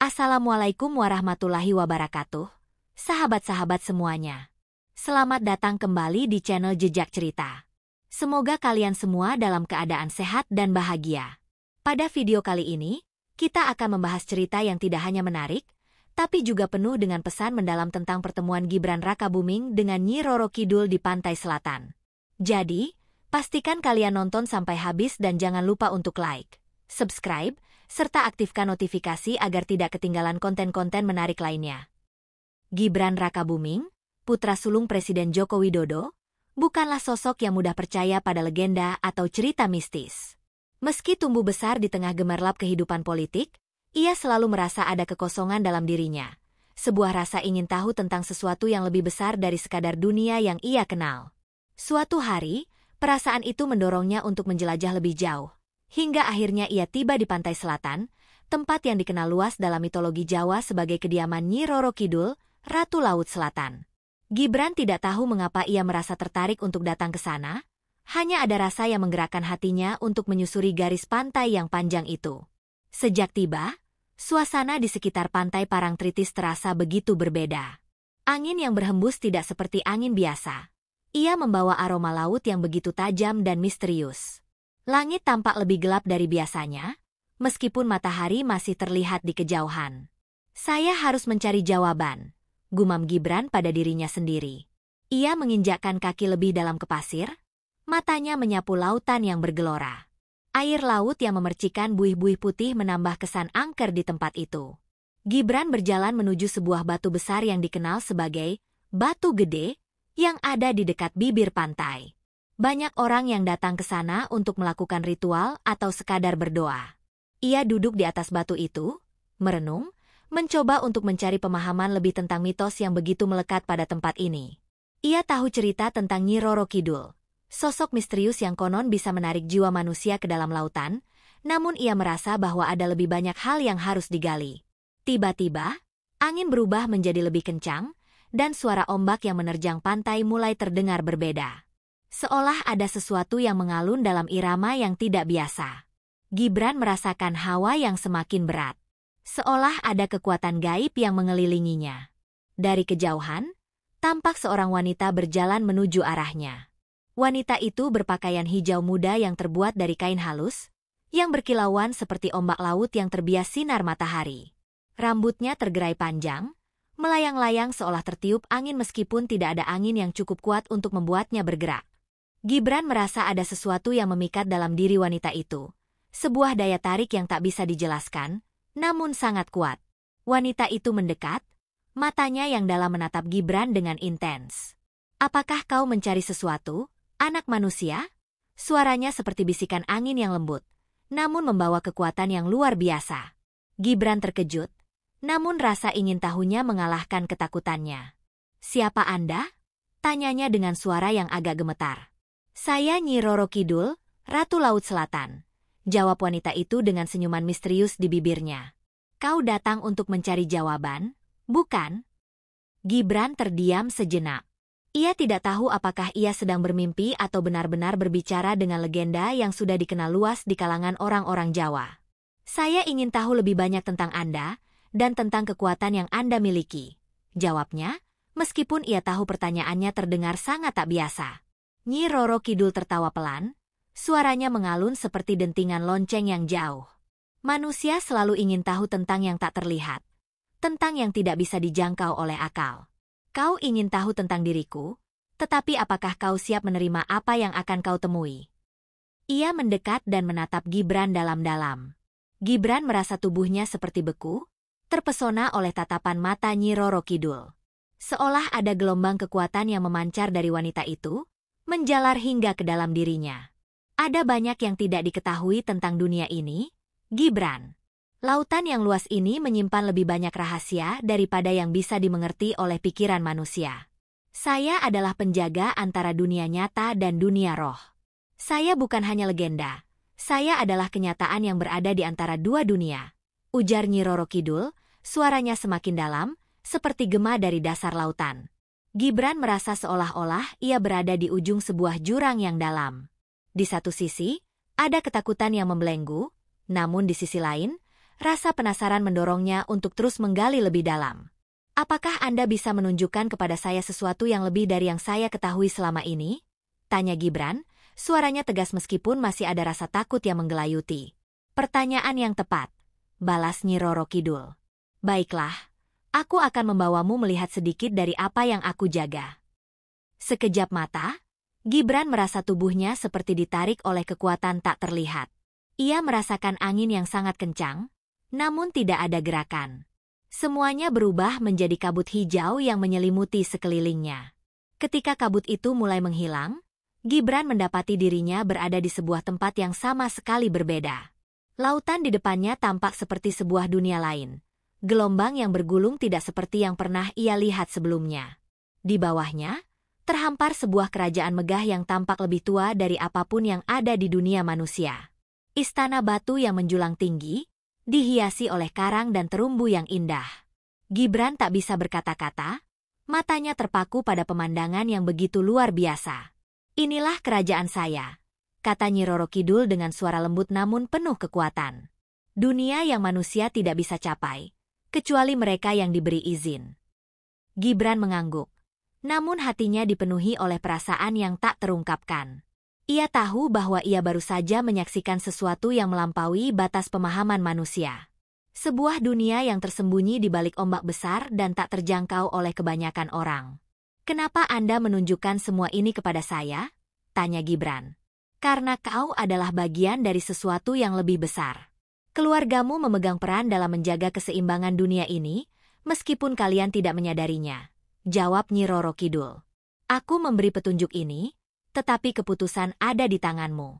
Assalamualaikum warahmatullahi wabarakatuh, sahabat-sahabat semuanya. Selamat datang kembali di channel Jejak Cerita. Semoga kalian semua dalam keadaan sehat dan bahagia. Pada video kali ini, kita akan membahas cerita yang tidak hanya menarik, tapi juga penuh dengan pesan mendalam tentang pertemuan Gibran Rakabuming dengan Nyi Roro Kidul di pantai selatan. Jadi, pastikan kalian nonton sampai habis dan jangan lupa untuk like, subscribe, serta aktifkan notifikasi agar tidak ketinggalan konten-konten menarik lainnya. Gibran Rakabuming, putra sulung Presiden Joko Widodo, bukanlah sosok yang mudah percaya pada legenda atau cerita mistis. Meski tumbuh besar di tengah gemerlap kehidupan politik, ia selalu merasa ada kekosongan dalam dirinya. Sebuah rasa ingin tahu tentang sesuatu yang lebih besar dari sekadar dunia yang ia kenal. Suatu hari, perasaan itu mendorongnya untuk menjelajah lebih jauh. Hingga akhirnya ia tiba di pantai selatan, tempat yang dikenal luas dalam mitologi Jawa sebagai kediaman Nyi Roro Kidul, Ratu Laut Selatan. Gibran tidak tahu mengapa ia merasa tertarik untuk datang ke sana, hanya ada rasa yang menggerakkan hatinya untuk menyusuri garis pantai yang panjang itu. Sejak tiba, suasana di sekitar pantai Parangtritis terasa begitu berbeda. Angin yang berhembus tidak seperti angin biasa. Ia membawa aroma laut yang begitu tajam dan misterius. Langit tampak lebih gelap dari biasanya, meskipun matahari masih terlihat di kejauhan. Saya harus mencari jawaban, gumam Gibran pada dirinya sendiri. Ia menginjakkan kaki lebih dalam ke pasir, matanya menyapu lautan yang bergelora. Air laut yang memercikan buih-buih putih menambah kesan angker di tempat itu. Gibran berjalan menuju sebuah batu besar yang dikenal sebagai Batu Gede, yang ada di dekat bibir pantai. Banyak orang yang datang ke sana untuk melakukan ritual atau sekadar berdoa. Ia duduk di atas batu itu, merenung, mencoba untuk mencari pemahaman lebih tentang mitos yang begitu melekat pada tempat ini. Ia tahu cerita tentang Nyi Roro Kidul, sosok misterius yang konon bisa menarik jiwa manusia ke dalam lautan, namun ia merasa bahwa ada lebih banyak hal yang harus digali. Tiba-tiba, angin berubah menjadi lebih kencang, dan suara ombak yang menerjang pantai mulai terdengar berbeda. Seolah ada sesuatu yang mengalun dalam irama yang tidak biasa. Gibran merasakan hawa yang semakin berat. Seolah ada kekuatan gaib yang mengelilinginya. Dari kejauhan, tampak seorang wanita berjalan menuju arahnya. Wanita itu berpakaian hijau muda yang terbuat dari kain halus, yang berkilauan seperti ombak laut yang terbias sinar matahari. Rambutnya tergerai panjang, melayang-layang seolah tertiup angin meskipun tidak ada angin yang cukup kuat untuk membuatnya bergerak. Gibran merasa ada sesuatu yang memikat dalam diri wanita itu. Sebuah daya tarik yang tak bisa dijelaskan, namun sangat kuat. Wanita itu mendekat, matanya yang dalam menatap Gibran dengan intens. "Apakah kau mencari sesuatu, anak manusia?" Suaranya seperti bisikan angin yang lembut, namun membawa kekuatan yang luar biasa. Gibran terkejut, namun rasa ingin tahunya mengalahkan ketakutannya. "Siapa Anda?" tanyanya dengan suara yang agak gemetar. "Saya Nyi Roro Kidul, Ratu Laut Selatan," jawab wanita itu dengan senyuman misterius di bibirnya. "Kau datang untuk mencari jawaban, bukan?" Gibran terdiam sejenak. Ia tidak tahu apakah ia sedang bermimpi atau benar-benar berbicara dengan legenda yang sudah dikenal luas di kalangan orang-orang Jawa. "Saya ingin tahu lebih banyak tentang Anda dan tentang kekuatan yang Anda miliki," jawabnya, meskipun ia tahu pertanyaannya terdengar sangat tak biasa. Nyi Roro Kidul tertawa pelan, suaranya mengalun seperti dentingan lonceng yang jauh. "Manusia selalu ingin tahu tentang yang tak terlihat, tentang yang tidak bisa dijangkau oleh akal. Kau ingin tahu tentang diriku, tetapi apakah kau siap menerima apa yang akan kau temui?" Ia mendekat dan menatap Gibran dalam-dalam. Gibran merasa tubuhnya seperti beku, terpesona oleh tatapan mata Nyi Roro Kidul. Seolah ada gelombang kekuatan yang memancar dari wanita itu, menjalar hingga ke dalam dirinya. Ada banyak yang tidak diketahui tentang dunia ini, Gibran. Lautan yang luas ini menyimpan lebih banyak rahasia daripada yang bisa dimengerti oleh pikiran manusia. Saya adalah penjaga antara dunia nyata dan dunia roh. Saya bukan hanya legenda. Saya adalah kenyataan yang berada di antara dua dunia, ujar Nyi Roro Kidul, suaranya semakin dalam, seperti gema dari dasar lautan. Gibran merasa seolah-olah ia berada di ujung sebuah jurang yang dalam. Di satu sisi, ada ketakutan yang membelenggu, namun di sisi lain, Rasa penasaran mendorongnya untuk terus menggali lebih dalam. Apakah Anda bisa menunjukkan kepada saya sesuatu yang lebih dari yang saya ketahui selama ini? Tanya Gibran, suaranya tegas meskipun masih ada rasa takut yang menggelayuti. Pertanyaan yang tepat, balas Nyi Roro Kidul. Baiklah, aku akan membawamu melihat sedikit dari apa yang aku jaga. Sekejap mata, Gibran merasa tubuhnya seperti ditarik oleh kekuatan tak terlihat. Ia merasakan angin yang sangat kencang, namun tidak ada gerakan. Semuanya berubah menjadi kabut hijau yang menyelimuti sekelilingnya. Ketika kabut itu mulai menghilang, Gibran mendapati dirinya berada di sebuah tempat yang sama sekali berbeda. Lautan di depannya tampak seperti sebuah dunia lain. Gelombang yang bergulung tidak seperti yang pernah ia lihat sebelumnya. Di bawahnya, terhampar sebuah kerajaan megah yang tampak lebih tua dari apapun yang ada di dunia manusia. Istana batu yang menjulang tinggi, dihiasi oleh karang dan terumbu yang indah. Gibran tak bisa berkata-kata, matanya terpaku pada pemandangan yang begitu luar biasa. Inilah kerajaan saya, kata Nyi Roro Kidul dengan suara lembut namun penuh kekuatan. Dunia yang manusia tidak bisa capai, kecuali mereka yang diberi izin. Gibran mengangguk, namun hatinya dipenuhi oleh perasaan yang tak terungkapkan. Ia tahu bahwa ia baru saja menyaksikan sesuatu yang melampaui batas pemahaman manusia. Sebuah dunia yang tersembunyi di balik ombak besar dan tak terjangkau oleh kebanyakan orang. Kenapa Anda menunjukkan semua ini kepada saya? Tanya Gibran. Karena kau adalah bagian dari sesuatu yang lebih besar. Keluargamu memegang peran dalam menjaga keseimbangan dunia ini, meskipun kalian tidak menyadarinya. Jawab Nyi Roro Kidul. Aku memberi petunjuk ini, tetapi keputusan ada di tanganmu.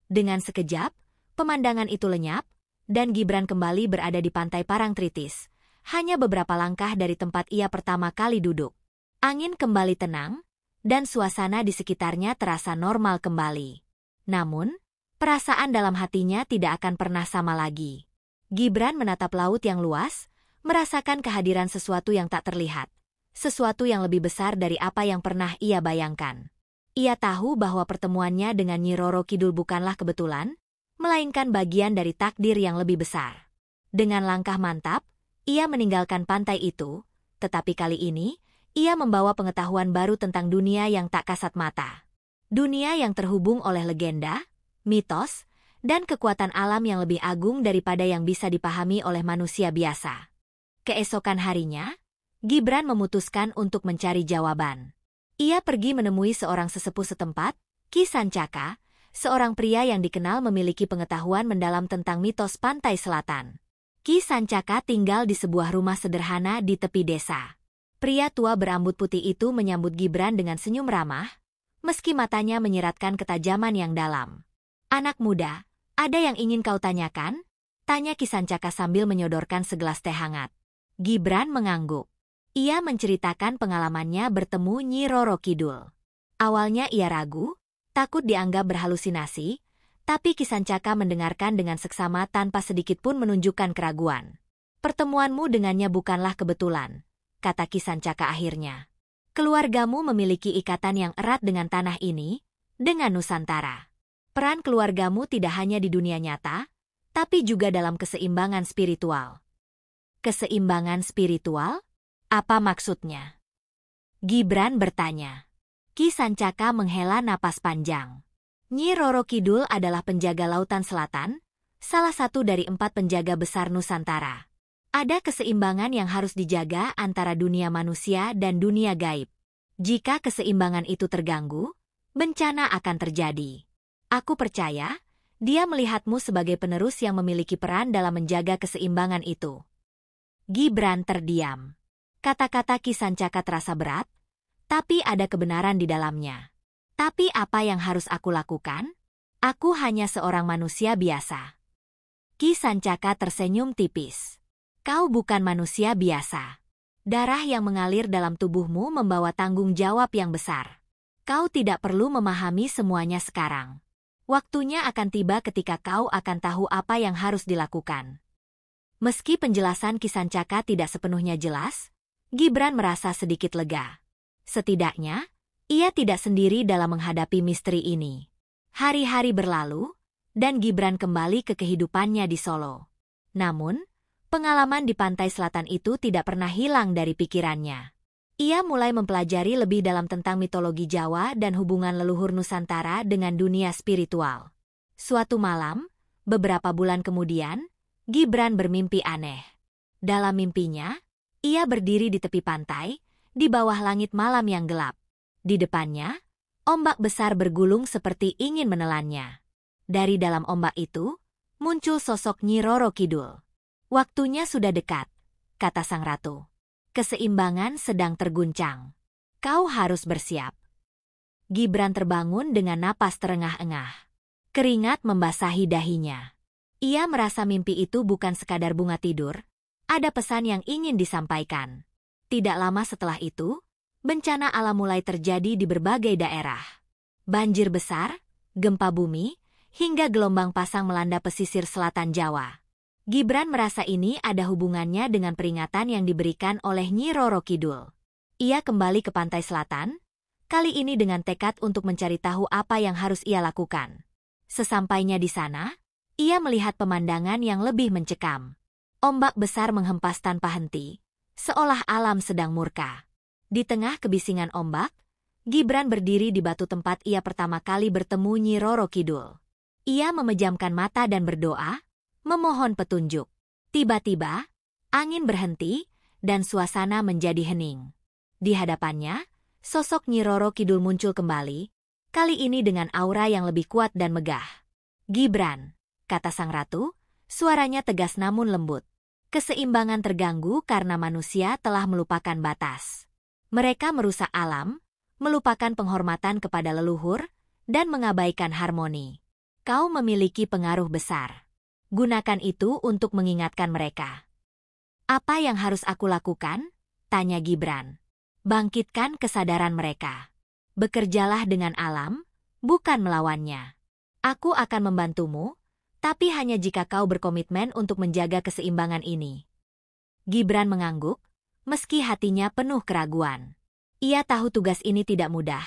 Dengan sekejap, pemandangan itu lenyap, dan Gibran kembali berada di pantai Parangtritis, hanya beberapa langkah dari tempat ia pertama kali duduk. Angin kembali tenang, dan suasana di sekitarnya terasa normal kembali. Namun, perasaan dalam hatinya tidak akan pernah sama lagi. Gibran menatap laut yang luas, merasakan kehadiran sesuatu yang tak terlihat, sesuatu yang lebih besar dari apa yang pernah ia bayangkan. Ia tahu bahwa pertemuannya dengan Nyi Roro Kidul bukanlah kebetulan, melainkan bagian dari takdir yang lebih besar. Dengan langkah mantap, ia meninggalkan pantai itu, tetapi kali ini, ia membawa pengetahuan baru tentang dunia yang tak kasat mata. Dunia yang terhubung oleh legenda, mitos, dan kekuatan alam yang lebih agung daripada yang bisa dipahami oleh manusia biasa. Keesokan harinya, Gibran memutuskan untuk mencari jawaban. Ia pergi menemui seorang sesepuh setempat, Ki Sancaka, seorang pria yang dikenal memiliki pengetahuan mendalam tentang mitos pantai selatan. Ki Sancaka tinggal di sebuah rumah sederhana di tepi desa. Pria tua berambut putih itu menyambut Gibran dengan senyum ramah, meski matanya menyiratkan ketajaman yang dalam. Anak muda, ada yang ingin kau tanyakan? Tanya Ki Sancaka sambil menyodorkan segelas teh hangat. Gibran mengangguk. Ia menceritakan pengalamannya bertemu Nyi Roro Kidul. Awalnya ia ragu, takut dianggap berhalusinasi, tapi Ki Sancaka mendengarkan dengan seksama tanpa sedikit pun menunjukkan keraguan. Pertemuanmu dengannya bukanlah kebetulan, kata Ki Sancaka akhirnya. Keluargamu memiliki ikatan yang erat dengan tanah ini, dengan Nusantara. Peran keluargamu tidak hanya di dunia nyata, tapi juga dalam keseimbangan spiritual. Keseimbangan spiritual? Apa maksudnya? Gibran bertanya. Ki Sancaka menghela napas panjang. Nyi Roro Kidul adalah penjaga lautan selatan, salah satu dari 4 penjaga besar Nusantara. Ada keseimbangan yang harus dijaga antara dunia manusia dan dunia gaib. Jika keseimbangan itu terganggu, bencana akan terjadi. Aku percaya, dia melihatmu sebagai penerus yang memiliki peran dalam menjaga keseimbangan itu. Gibran terdiam. Kata-kata Ki Sancaka terasa berat, tapi ada kebenaran di dalamnya. Tapi apa yang harus aku lakukan? Aku hanya seorang manusia biasa. Ki Sancaka tersenyum tipis. Kau bukan manusia biasa. Darah yang mengalir dalam tubuhmu membawa tanggung jawab yang besar. Kau tidak perlu memahami semuanya sekarang. Waktunya akan tiba ketika kau akan tahu apa yang harus dilakukan. Meski penjelasan Ki Sancaka tidak sepenuhnya jelas, Gibran merasa sedikit lega. Setidaknya, ia tidak sendiri dalam menghadapi misteri ini. Hari-hari berlalu, dan Gibran kembali ke kehidupannya di Solo. Namun, pengalaman di pantai selatan itu tidak pernah hilang dari pikirannya. Ia mulai mempelajari lebih dalam tentang mitologi Jawa dan hubungan leluhur Nusantara dengan dunia spiritual. Suatu malam, beberapa bulan kemudian, Gibran bermimpi aneh. Dalam mimpinya, ia berdiri di tepi pantai, di bawah langit malam yang gelap. Di depannya, ombak besar bergulung seperti ingin menelannya. Dari dalam ombak itu, muncul sosok Nyi Roro Kidul. "Waktunya sudah dekat," kata sang ratu. "Keseimbangan sedang terguncang. Kau harus bersiap." Gibran terbangun dengan napas terengah-engah. Keringat membasahi dahinya. Ia merasa mimpi itu bukan sekadar bunga tidur, ada pesan yang ingin disampaikan. Tidak lama setelah itu, bencana alam mulai terjadi di berbagai daerah. Banjir besar, gempa bumi, hingga gelombang pasang melanda pesisir selatan Jawa. Gibran merasa ini ada hubungannya dengan peringatan yang diberikan oleh Nyi Roro Kidul. Ia kembali ke pantai selatan, kali ini dengan tekad untuk mencari tahu apa yang harus ia lakukan. Sesampainya di sana, ia melihat pemandangan yang lebih mencekam. Ombak besar menghempas tanpa henti, seolah alam sedang murka. Di tengah kebisingan ombak, Gibran berdiri di batu tempat ia pertama kali bertemu Nyi Roro Kidul. Ia memejamkan mata dan berdoa, memohon petunjuk. Tiba-tiba, angin berhenti, dan suasana menjadi hening. Di hadapannya, sosok Nyi Roro Kidul muncul kembali, kali ini dengan aura yang lebih kuat dan megah. "Gibran," kata sang ratu, suaranya tegas namun lembut. "Keseimbangan terganggu karena manusia telah melupakan batas. Mereka merusak alam, melupakan penghormatan kepada leluhur, dan mengabaikan harmoni. Kau memiliki pengaruh besar. Gunakan itu untuk mengingatkan mereka." "Apa yang harus aku lakukan?" tanya Gibran. "Bangkitkan kesadaran mereka. Bekerjalah dengan alam, bukan melawannya. Aku akan membantumu, tapi hanya jika kau berkomitmen untuk menjaga keseimbangan ini." Gibran mengangguk, meski hatinya penuh keraguan. Ia tahu tugas ini tidak mudah,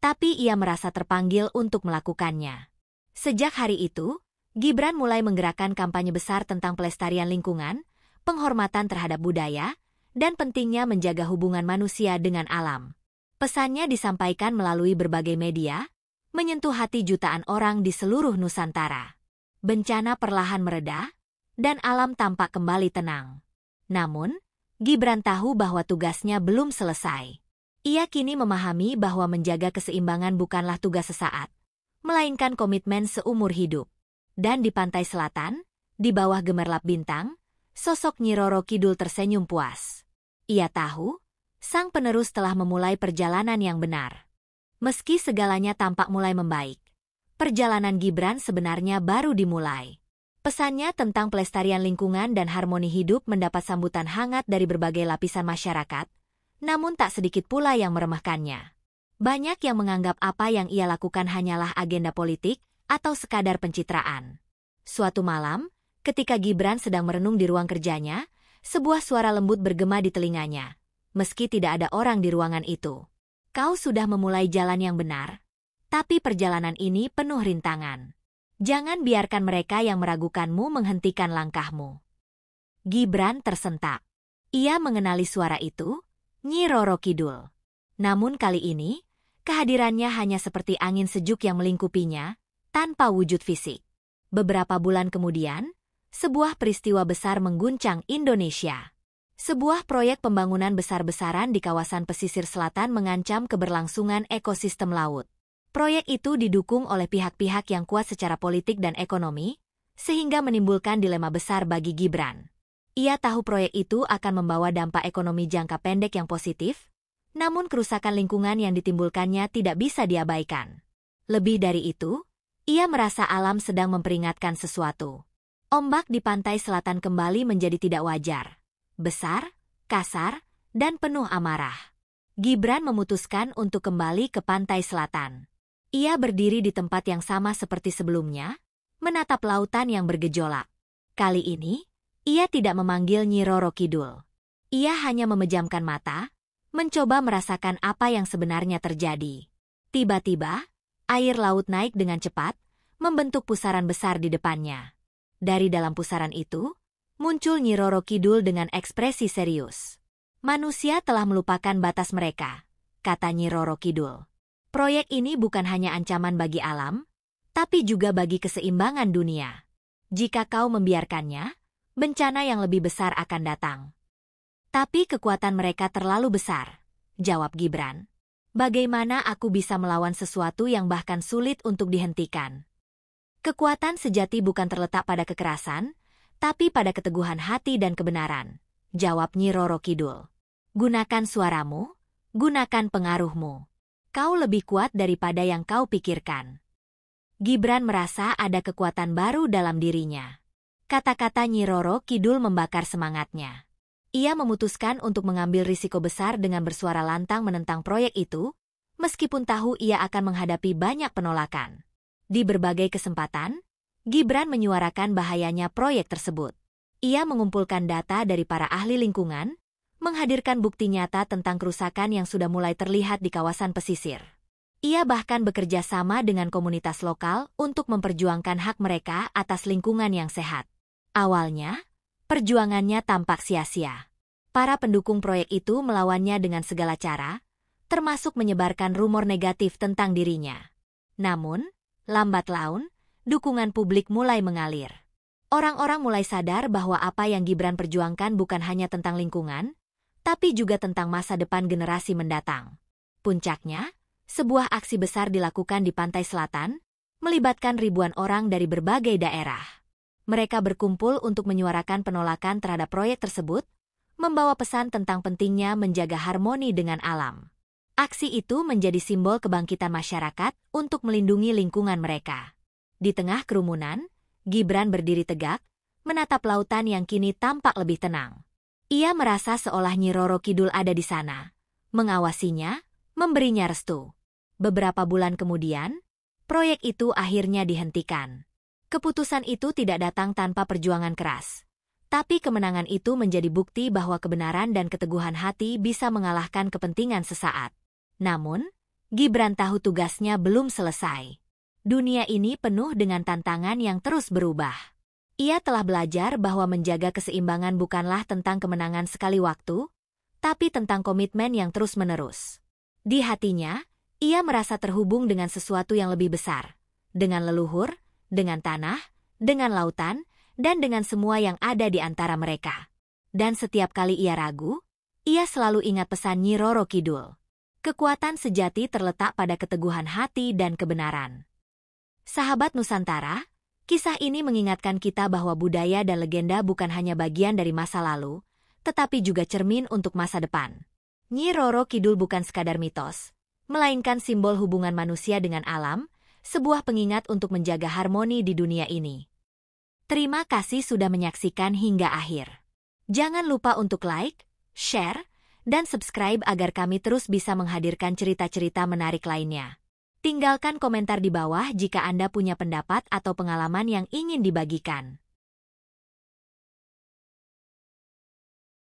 tapi ia merasa terpanggil untuk melakukannya. Sejak hari itu, Gibran mulai menggerakkan kampanye besar tentang pelestarian lingkungan, penghormatan terhadap budaya, dan pentingnya menjaga hubungan manusia dengan alam. Pesannya disampaikan melalui berbagai media, menyentuh hati jutaan orang di seluruh Nusantara. Bencana perlahan mereda, dan alam tampak kembali tenang. Namun, Gibran tahu bahwa tugasnya belum selesai. Ia kini memahami bahwa menjaga keseimbangan bukanlah tugas sesaat, melainkan komitmen seumur hidup. Dan di pantai selatan, di bawah gemerlap bintang, sosok Nyi Roro Kidul tersenyum puas. Ia tahu, sang penerus telah memulai perjalanan yang benar. Meski segalanya tampak mulai membaik, perjalanan Gibran sebenarnya baru dimulai. Pesannya tentang pelestarian lingkungan dan harmoni hidup mendapat sambutan hangat dari berbagai lapisan masyarakat, namun tak sedikit pula yang meremehkannya. Banyak yang menganggap apa yang ia lakukan hanyalah agenda politik atau sekadar pencitraan. Suatu malam, ketika Gibran sedang merenung di ruang kerjanya, sebuah suara lembut bergema di telinganya. Meski tidak ada orang di ruangan itu. "Kau sudah memulai jalan yang benar, tapi perjalanan ini penuh rintangan. Jangan biarkan mereka yang meragukanmu menghentikan langkahmu." Gibran tersentak. Ia mengenali suara itu, Nyi Roro Kidul. Namun kali ini, kehadirannya hanya seperti angin sejuk yang melingkupinya, tanpa wujud fisik. Beberapa bulan kemudian, sebuah peristiwa besar mengguncang Indonesia. Sebuah proyek pembangunan besar-besaran di kawasan pesisir selatan mengancam keberlangsungan ekosistem laut. Proyek itu didukung oleh pihak-pihak yang kuat secara politik dan ekonomi, sehingga menimbulkan dilema besar bagi Gibran. Ia tahu proyek itu akan membawa dampak ekonomi jangka pendek yang positif, namun kerusakan lingkungan yang ditimbulkannya tidak bisa diabaikan. Lebih dari itu, ia merasa alam sedang memperingatkan sesuatu. Ombak di pantai selatan kembali menjadi tidak wajar. Besar, kasar, dan penuh amarah. Gibran memutuskan untuk kembali ke pantai selatan. Ia berdiri di tempat yang sama seperti sebelumnya, menatap lautan yang bergejolak. Kali ini, ia tidak memanggil Nyi Roro Kidul. Ia hanya memejamkan mata, mencoba merasakan apa yang sebenarnya terjadi. Tiba-tiba, air laut naik dengan cepat, membentuk pusaran besar di depannya. Dari dalam pusaran itu, Muncul Nyi Roro Kidul dengan ekspresi serius. Manusia telah melupakan batas mereka, kata Nyi Roro Kidul. Proyek ini bukan hanya ancaman bagi alam, tapi juga bagi keseimbangan dunia. Jika kau membiarkannya, bencana yang lebih besar akan datang. Tapi kekuatan mereka terlalu besar, jawab Gibran. Bagaimana aku bisa melawan sesuatu yang bahkan sulit untuk dihentikan? Kekuatan sejati bukan terletak pada kekerasan, tapi pada keteguhan hati dan kebenaran, jawab Nyi Roro Kidul. Gunakan suaramu, gunakan pengaruhmu. Kau lebih kuat daripada yang kau pikirkan. Gibran merasa ada kekuatan baru dalam dirinya. Kata-kata Nyi Roro Kidul membakar semangatnya. Ia memutuskan untuk mengambil risiko besar dengan bersuara lantang menentang proyek itu, meskipun tahu ia akan menghadapi banyak penolakan. Di berbagai kesempatan, Gibran menyuarakan bahayanya proyek tersebut. Ia mengumpulkan data dari para ahli lingkungan, menghadirkan bukti nyata tentang kerusakan yang sudah mulai terlihat di kawasan pesisir. Ia bahkan bekerja sama dengan komunitas lokal untuk memperjuangkan hak mereka atas lingkungan yang sehat. Awalnya, perjuangannya tampak sia-sia. Para pendukung proyek itu melawannya dengan segala cara, termasuk menyebarkan rumor negatif tentang dirinya. Namun, lambat laun, dukungan publik mulai mengalir. Orang-orang mulai sadar bahwa apa yang Gibran perjuangkan bukan hanya tentang lingkungan, tapi juga tentang masa depan generasi mendatang. Puncaknya, sebuah aksi besar dilakukan di pantai selatan, melibatkan ribuan orang dari berbagai daerah. Mereka berkumpul untuk menyuarakan penolakan terhadap proyek tersebut, membawa pesan tentang pentingnya menjaga harmoni dengan alam. Aksi itu menjadi simbol kebangkitan masyarakat untuk melindungi lingkungan mereka. Di tengah kerumunan, Gibran berdiri tegak, menatap lautan yang kini tampak lebih tenang. Ia merasa seolah Nyi Roro Kidul ada di sana, mengawasinya, memberinya restu. Beberapa bulan kemudian, proyek itu akhirnya dihentikan. Keputusan itu tidak datang tanpa perjuangan keras. Tapi kemenangan itu menjadi bukti bahwa kebenaran dan keteguhan hati bisa mengalahkan kepentingan sesaat. Namun, Gibran tahu tugasnya belum selesai. Dunia ini penuh dengan tantangan yang terus berubah. Ia telah belajar bahwa menjaga keseimbangan bukanlah tentang kemenangan sekali waktu, tapi tentang komitmen yang terus-menerus. Di hatinya, ia merasa terhubung dengan sesuatu yang lebih besar, dengan leluhur, dengan tanah, dengan lautan, dan dengan semua yang ada di antara mereka. Dan setiap kali ia ragu, ia selalu ingat pesan Nyi Roro Kidul. Kekuatan sejati terletak pada keteguhan hati dan kebenaran. Sahabat Nusantara, kisah ini mengingatkan kita bahwa budaya dan legenda bukan hanya bagian dari masa lalu, tetapi juga cermin untuk masa depan. Nyi Roro Kidul bukan sekadar mitos, melainkan simbol hubungan manusia dengan alam, sebuah pengingat untuk menjaga harmoni di dunia ini. Terima kasih sudah menyaksikan hingga akhir. Jangan lupa untuk like, share, dan subscribe agar kami terus bisa menghadirkan cerita-cerita menarik lainnya. Tinggalkan komentar di bawah jika Anda punya pendapat atau pengalaman yang ingin dibagikan.